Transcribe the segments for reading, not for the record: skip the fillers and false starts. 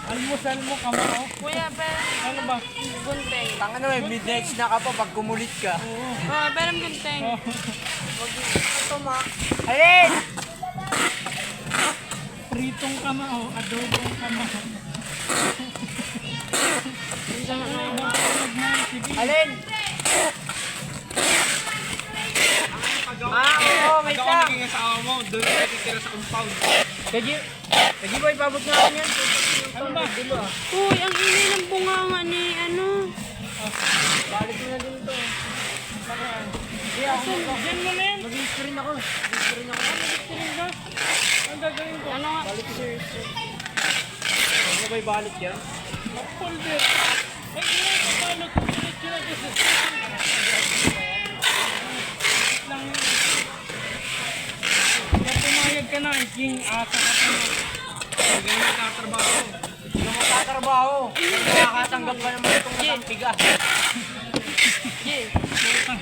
Almusal mo kamao. Kuya, pero Ano ba? gunting. Tanga naman, midnight na ka pa pag kumulit ka. Oo. Oh, pero gunting. Oh. Ito, ma. Alin! Pritong kamao, adobong kamao. Isang ano. Ibang tulog na yun, sige. Alin! Oo, may Pag ako tang. naging asawa mo, doon ka titira sa compound. Kagi boy, pabot nga ako yan. Ano ba? Uy, ang ingay ng bunganga ni ano. Balik mo na din ito. Hindi ako. Diyan mo na yan. Mag-screen ako. Mag-screen ako. Tingin ka. Ang gagawin ko. Ano nga? Balik sir. Ano ba yung balik yan? Folder. Ay, kaya kapalot. Diretso na kasi. Lang yun. Kaya pumayag ka na. King, asa ka pa na. Pag ganun nagtatrabaho. Hindi ka magtatrabaho. Nakakatanggap ka naman itong matampiga. Jay.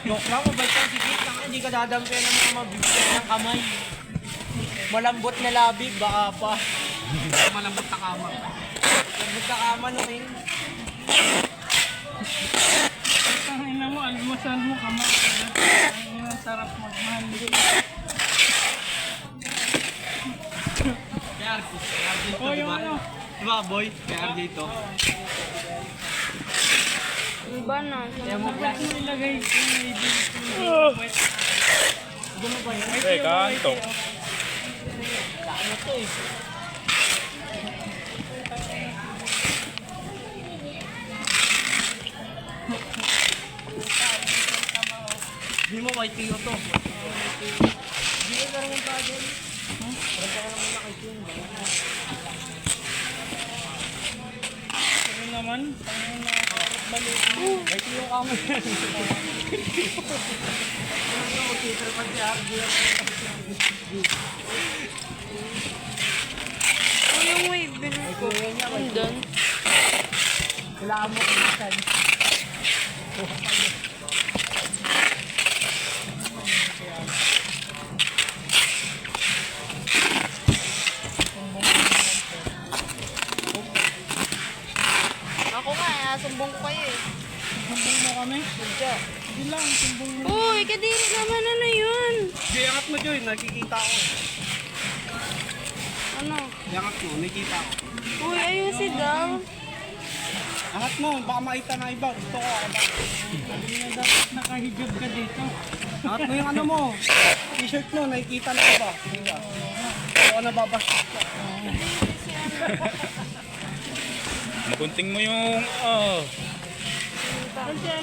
Joke lang, mabait kang sikit lang. Hindi ka dadampihan ng mga mabibigyan ng kamay. Malambot na labi, baka pa. Malambot na kama. Malambot na kama no, King. Tangina mo, almusal mo, kamay. Ang sarap magmahal. Kaya RJ to, Oh, di yung ba? ano. Diba, boy? Kaya RJ to. Iba na. Kaya mo Bakit mo ilagay yung idil ko? Kanto. ano to eh. Hindi mo white tea to. Hindi ko na rin pa dyan. Parang ka naman nakaitin. Ano naman? Tangina na balik. White tea yung kamo yan. Ano, teacher pa si RJ. Uy, yung wave. Bilis ko. Andun. Kailangan mo kumasan. Ako nga, nasumbong ko kayo eh. Sumbong mo kami? Hindi lang, sumbong mo. Uy, kadiri naman. Ano yun? Di, angat mo, Joy. Nakikita ako. Ano? Angat mo, nakikita ako. Uy, ayusin daw. Angat mo, baka makita na iba. Gusto ko ako ba? Hindi na dapat nakahijab ka dito. Angat mo yung ano mo. T-shirt mo, nakikita na iba. Hindi ka. Oo, nababastos ka. Magunting mo yung...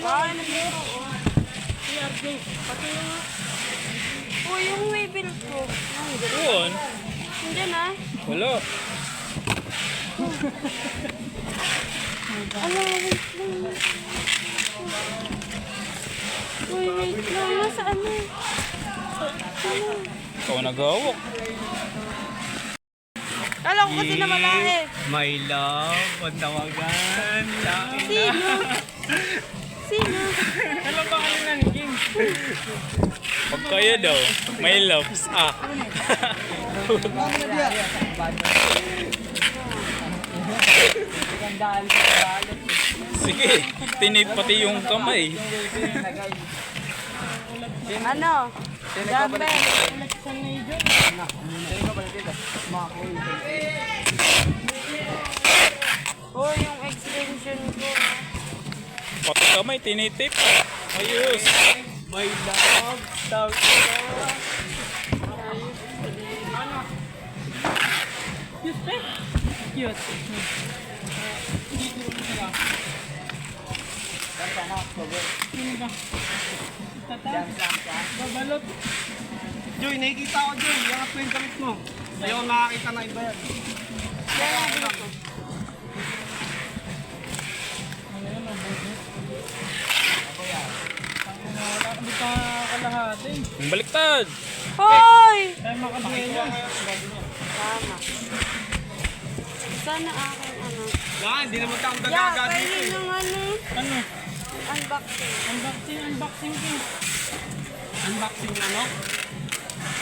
Baka nandito. Si RJ, pati yung... Uy, yung wave ko. Yun. Nandiyan ah. Wala. Ala, wait lang. Uy, wait lang. Nasaan na? Ano? Ikaw nag-awak. Kala ko kasi na malaki. My love, ang tawagan. Sino? Sino? Alam ba kayo na ni King? Pag kaya daw, may loves. Gandaan sa balot. Sige, tinip pati yung kamay. Ano? Dumbbell. Election ni John. Uy, yung extension ko. Pati kamay, tinitip. Ayos. My love, tawag ko. Cute pa? Cute. Sino ba? Tata? Babalot. Joy, nakikita ko, Joy. Angat mo yung damit mo. Ayaw nakakita na iba yan. Ano yun, ang buhay? Wala kami pa kalahati. Ang baliktad. Hoy! Kaya makabuelo. Tama. Sana akin ano. Yan, hindi naman taong Yeah, dagaga pwede dito. yung ano. Ano? Unboxing. Unboxing King. Unboxing na, no?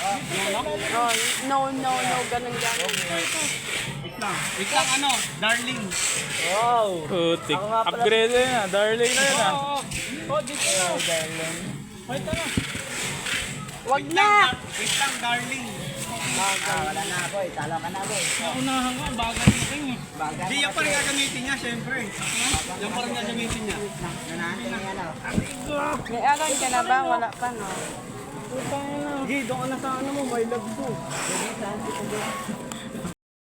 Oh, no, ganun. lang. Wait lang, ano? Darling. Wow. Putik. Upgrade na. Darling na yun ah. Oo. Oh, dito na. Wait na. Wag na! Wait lang, darling. Wala na boy, talo ka na boy. Naunahan ko, bagal mo rin eh. Hindi, yan pa rin gagamitin niya, syempre. Yan pa rin gagamitin niya. May aron ka na ba? Wala pa, no? Sige, doon ka na sa ano mo, my love ko.